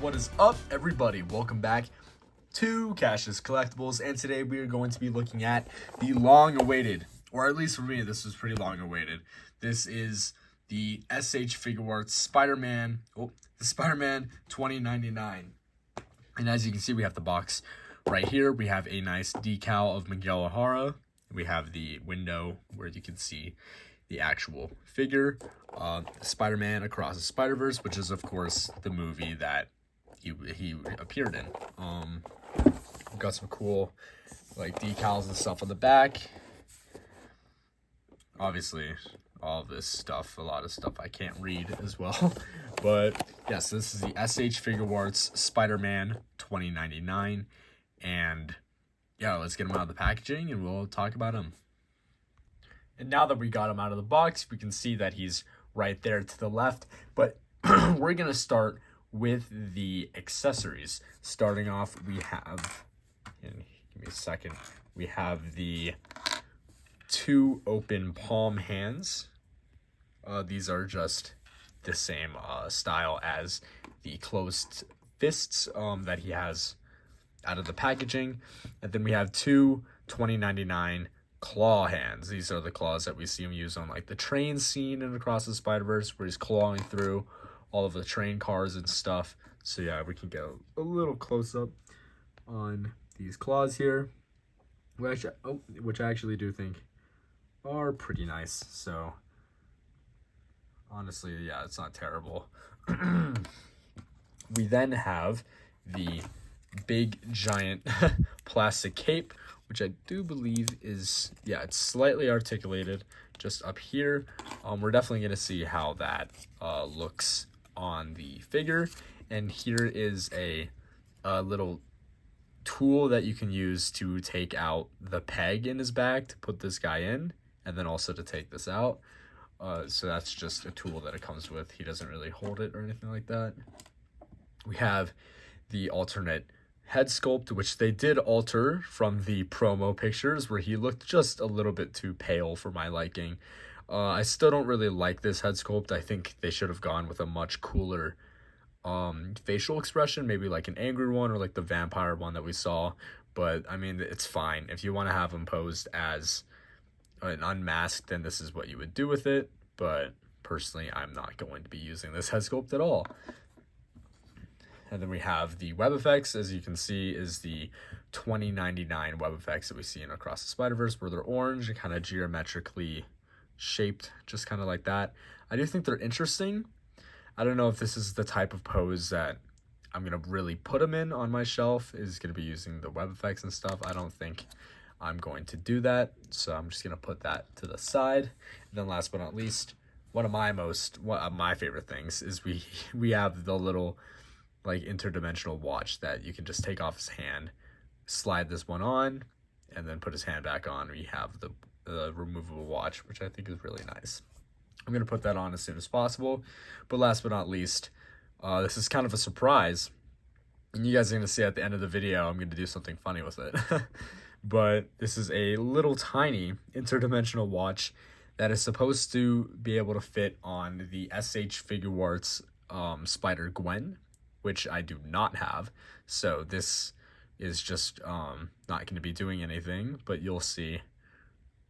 What is up, everybody? Welcome back to Cash's Collectibles, and today we are going to be looking at the long-awaited, or at least for me, this was pretty long-awaited. This is the S.H.Figuarts Spider-Man, the Spider-Man 2099. And as you can see, we have the box right here. We have a nice decal of Miguel O'Hara. We have the window where you can see the actual figure, Spider-Man Across the Spider-Verse, which is, of course, the movie that he appeared in. We've got some cool, like, decals and stuff on the back. Obviously, all of this stuff, a lot of stuff I can't read as well. But, yes, this is the S.H.Figuarts Spider-Man 2099. And, yeah, let's get him out of the packaging and we'll talk about him. And now that we got him out of the box, we can see that he's right there to the left. But we're going to start with the accessories. Starting off, we have, and give me a second, we have the two open palm hands. These are just the same style as the closed fists that he has out of the packaging. And then we have two 2099 claw hands. These are the claws that we see him use on like the train scene in Across the Spider-Verse, where he's clawing through all of the train cars and stuff. So yeah, we can get a little close up on these claws here, which I actually do think are pretty nice. So honestly, yeah, it's not terrible. We then have the big giant plastic cape, which I do believe is, yeah, it's slightly articulated just up here. We're definitely going to see how that looks on the figure. And here is a little tool that you can use to take out the peg in his back to put this guy in, and then also to take this out. So that's just a tool that it comes with. He doesn't really hold it or anything like that. We have the alternate head sculpt, which they did alter from the promo pictures, where he looked just a little bit too pale for my liking. I still don't really like this head sculpt. I think they should have gone with a much cooler facial expression, maybe like an angry one or like the vampire one that we saw. But I mean, it's fine. If you want to have him posed as an unmasked, then this is what you would do with it. But personally, I'm not going to be using this head sculpt at all. And then we have the web effects, as you can see, is the 2099 web effects that we see in Across the Spider-Verse, where they're orange and kind of geometrically shaped, just kind of like that. I do think they're interesting. I don't know if this is the type of pose that I'm going to really put them in on my shelf, is going to be using the web effects and stuff. I don't think I'm going to do that, so I'm just going to put that to the side. And then last but not least, one of my favorite things is we have the little like interdimensional watch that you can just take off his hand, slide this one on, and then put his hand back on. We have the removable watch, which I think is really nice. I'm going to put that on as soon as possible. But last but not least, this is kind of a surprise, and you guys are going to see at the end of the video, I'm going to do something funny with it. But this is a little tiny interdimensional watch that is supposed to be able to fit on the S.H.Figuarts Spider-Gwen, which I do not have. So this is just not going to be doing anything, but you'll see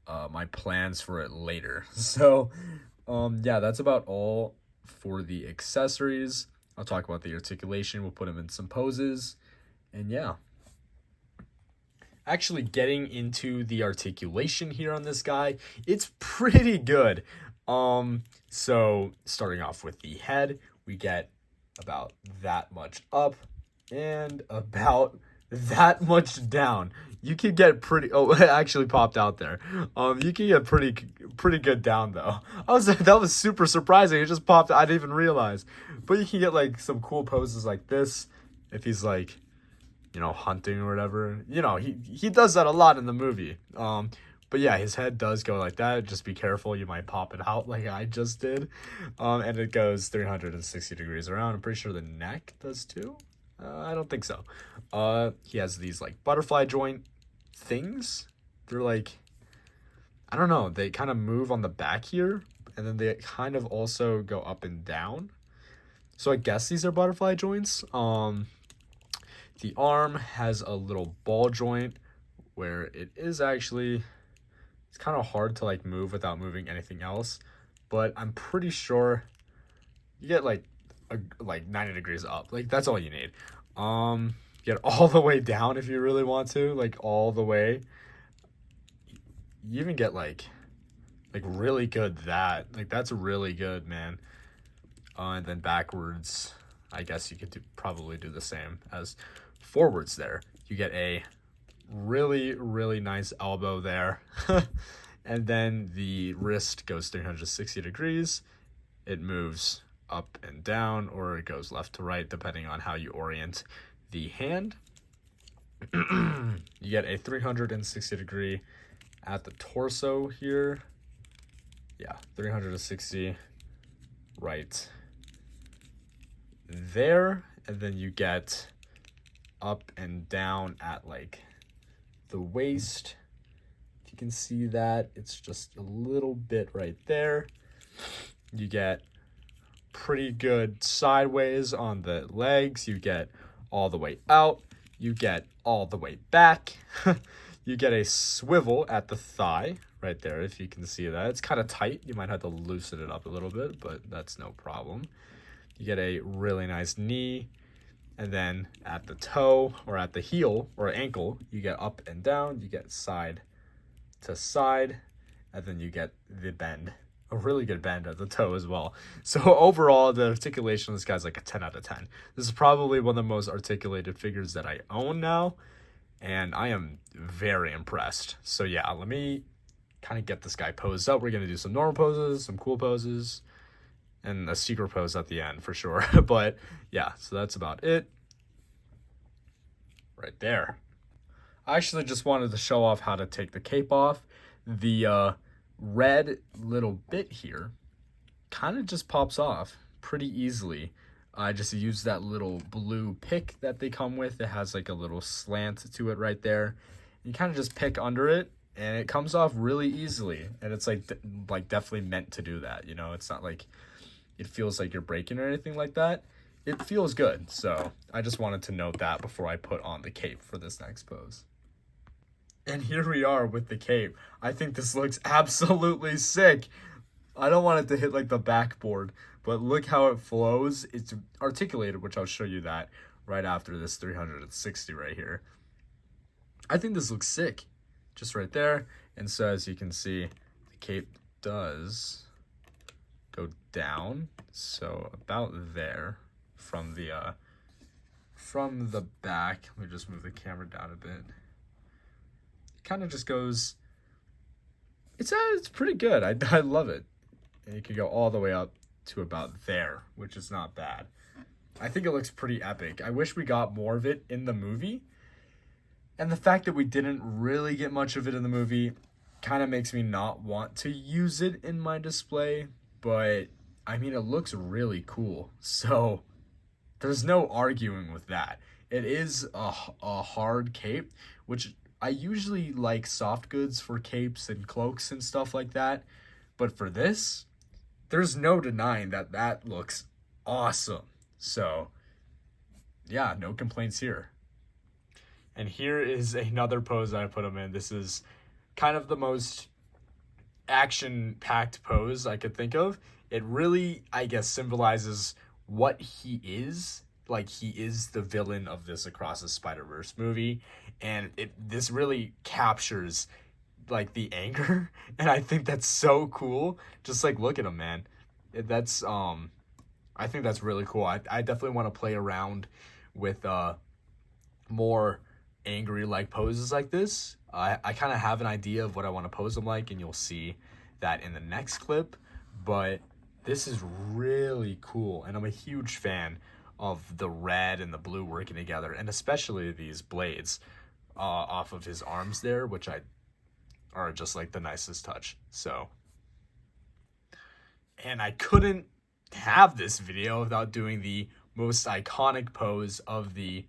my plans for it later. So yeah, that's about all for the accessories. I'll talk about the articulation. We'll put him in some poses, and yeah. Actually getting into the articulation here on this guy, it's pretty good. So starting off with the head, we get about that much up and about that much down. You can get pretty, oh, it actually popped out there. You can get pretty good down though. That was super surprising. It just popped. I didn't even realize. But you can get like some cool poses like this if he's like, you know, hunting or whatever. You know, he does that a lot in the movie. But yeah, his head does go like that. Just be careful, you might pop it out like I just did. And it goes 360 degrees around. I'm pretty sure the neck does too. I don't think so. He has these like butterfly joint things. They're like, I don't know, they kind of move on the back here, and then they kind of also go up and down. So I guess these are butterfly joints. The arm has a little ball joint where it is actually, it's kind of hard to like move without moving anything else, but I'm pretty sure you get like like 90 degrees up. Like that's all you need. Get all the way down if you really want to, like all the way. You even get like really good that. Like that's really good, man. And then backwards, I guess you could probably do the same as forwards there. You get a really nice elbow there. And then the wrist goes 360 degrees. It moves up and down, or it goes left to right, depending on how you orient the hand. You get a 360 degree at the torso here. Yeah, 360 right there. And then you get up and down at like the waist. If you can see that, it's just a little bit right there. You get pretty good sideways on the legs. You get all the way out. You get all the way back. You get a swivel at the thigh right there, if you can see that. It's kind of tight. You might have to loosen it up a little bit, but that's no problem. You get a really nice knee. And then at the toe or at the heel or ankle, you get up and down. You get side to side. And then you get the bend. A really good bend at the toe as well. So overall, the articulation of this guy's like a 10 out of 10. This is probably one of the most articulated figures that I own now. And I am very impressed. So yeah, let me kind of get this guy posed up. We're going to do some normal poses, some cool poses, and a secret pose at the end for sure. But yeah, so that's about it right there. I actually just wanted to show off how to take the cape off. The red little bit here kind of just pops off pretty easily. I just use that little blue pick that they come with. It has like a little slant to it right there. You kind of just pick under it and it comes off really easily. And it's like definitely meant to do that. You know, it's not like it feels like you're breaking or anything like that. It feels good. So I just wanted to note that before I put on the cape for this next pose. And here we are with the cape. I think this looks absolutely sick. I don't want it to hit like the backboard, but look how it flows. It's articulated, which I'll show you that right after this 360 right here. I think this looks sick, just right there. And so as you can see, the cape does go down, so about there from the back. Let me just move the camera down a bit. It kind of just goes. It's pretty good. I love it. And you can go all the way up to about there, which is not bad. I think it looks pretty epic. I wish we got more of it in the movie. And the fact that we didn't really get much of it in the movie kind of makes me not want to use it in my display. But, I mean, it looks really cool. So, there's no arguing with that. It is a hard cape, which I usually like soft goods for capes and cloaks and stuff like that. But for this, there's no denying that that looks awesome. So, yeah, no complaints here. And here is another pose that I put him in. This is kind of the most action-packed pose I could think of. It really, I guess, symbolizes what he is. Like, he is the villain of this Across the Spider-Verse movie. And this really captures like the anger, and I think that's so cool. Just like look at him, man. I think that's really cool. I definitely want to play around with more angry like poses like this. I kind of have an idea of what I want to pose them like, and you'll see that in the next clip. But this is really cool, and I'm a huge fan of the red and the blue working together, and especially these blades off of his arms there, which are just like the nicest touch. So, and I couldn't have this video without doing the most iconic pose of the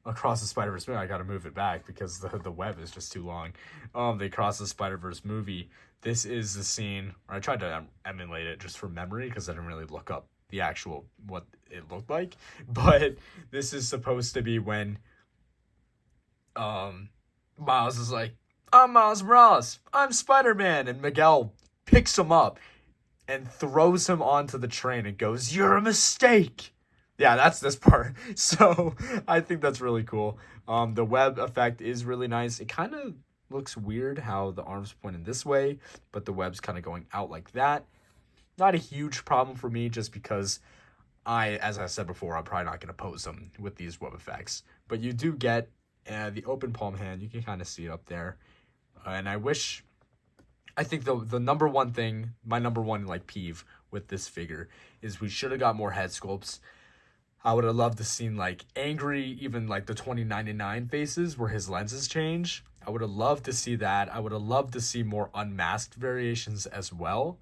Across the Spider-Verse movie. I gotta move it back because the web is just too long. The Across the Spider-Verse movie. This is the scene, or I tried to emulate it just from memory because I didn't really look up the actual what it looked like, but this is supposed to be when Miles is like, I'm Miles Morales, I'm Spider-Man, and Miguel picks him up and throws him onto the train and goes, "You're a mistake." Yeah, that's this part. So I think that's really cool. The web effect is really nice. It kind of looks weird how the arm's pointed this way, but the web's kind of going out like that. Not a huge problem for me, just because as I said before, I'm probably not going to pose them with these web effects. But you do get the open palm hand. You can kind of see it up there. And I think the number one thing, my number one like peeve with this figure is we should have got more head sculpts. I would have loved to seen like angry, even like the 2099 faces where his lenses change. I would have loved to see that. I would have loved to see more unmasked variations as well.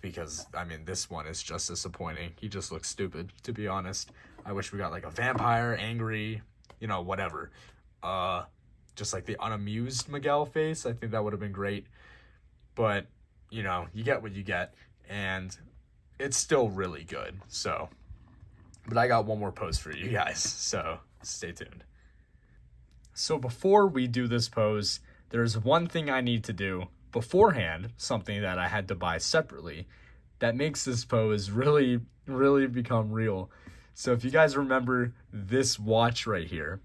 Because I mean, this one is just disappointing. He just looks stupid, to be honest. I wish we got like a vampire, angry, whatever. Just like the unamused Miguel face. I think that would have been great. But, you get what you get, and it's still really good. So, but I got one more pose for you guys, so stay tuned. So before we do this pose, there's one thing I need to do beforehand, something that I had to buy separately, that makes this pose really, really become real. So if you guys remember this watch right here,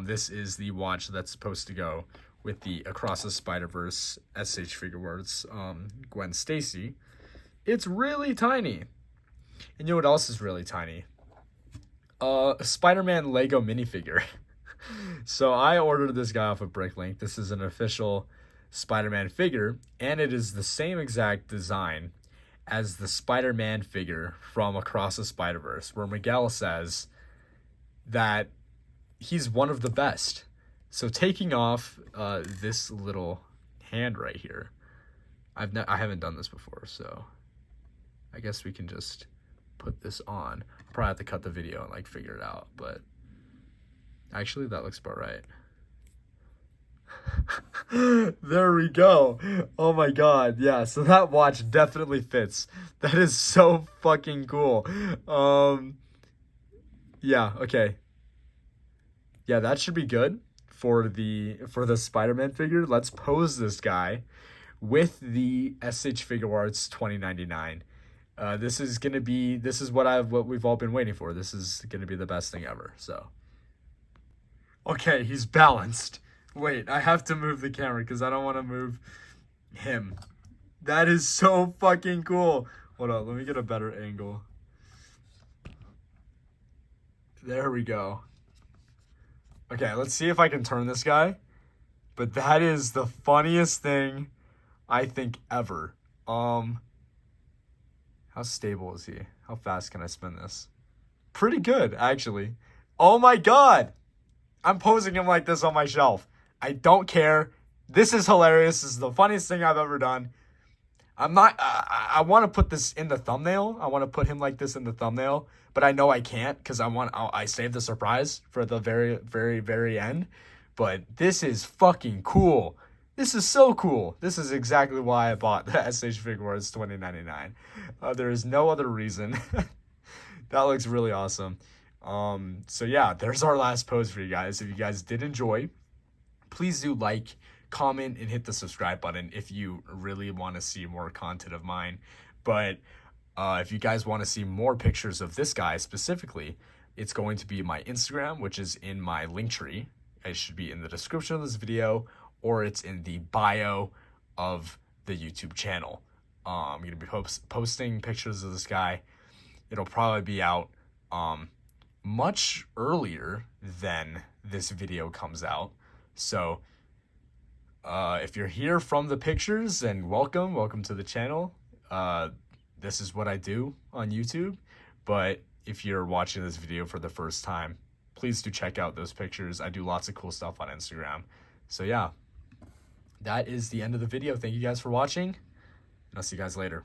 this is the watch that's supposed to go with the Across the Spider-Verse S.H.Figuarts Gwen Stacy. It's really tiny. And you know what else is really tiny? A Spider-Man Lego minifigure. So I ordered this guy off of Bricklink. This is an official Spider-Man figure, and it is the same exact design as the Spider-Man figure from Across the Spider-Verse, where Miguel says that he's one of the best. So taking off this little hand right here, I haven't done this before, so I guess we can just put this on. I'll probably have to cut the video and like figure it out, but actually that looks about right. There we go. Oh my god, yeah, so that watch definitely fits. That is so fucking cool. Yeah, okay. Yeah, that should be good for the Spider-Man figure. Let's pose this guy with the S.H.Figuarts 2099. This is what we've all been waiting for. This is gonna be the best thing ever. So, okay, he's balanced. Wait, I have to move the camera because I don't want to move him. That is so fucking cool. Hold on, let me get a better angle. There we go. Okay, let's see if I can turn this guy. But that is the funniest thing I think ever. How stable is he? How fast can I spin this? Pretty good, actually. Oh my god! I'm posing him like this on my shelf. I don't care. This is hilarious. This is the funniest thing I've ever done. I want to put this in the thumbnail. I want to put him like this in the thumbnail, but I know I can't because I saved the surprise for the very, very, very end. But this is fucking cool. This is so cool. This is exactly why I bought the S.H.Figuarts 2099. There is no other reason. That looks really awesome. So yeah, there's our last pose for you guys. If you guys did enjoy, please do like, comment, and hit the subscribe button if you really want to see more content of mine. But if you guys want to see more pictures of this guy specifically, it's going to be my Instagram, which is in my link tree. It should be in the description of this video, or it's in the bio of the YouTube channel. I'm going to be posting pictures of this guy. It'll probably be out much earlier than this video comes out. So if you're here from the pictures, then welcome to the channel. This is what I do on YouTube. But if you're watching this video for the first time, please do check out those pictures. I do lots of cool stuff on Instagram. So yeah, that is the end of the video. Thank you guys for watching, and I'll see you guys later.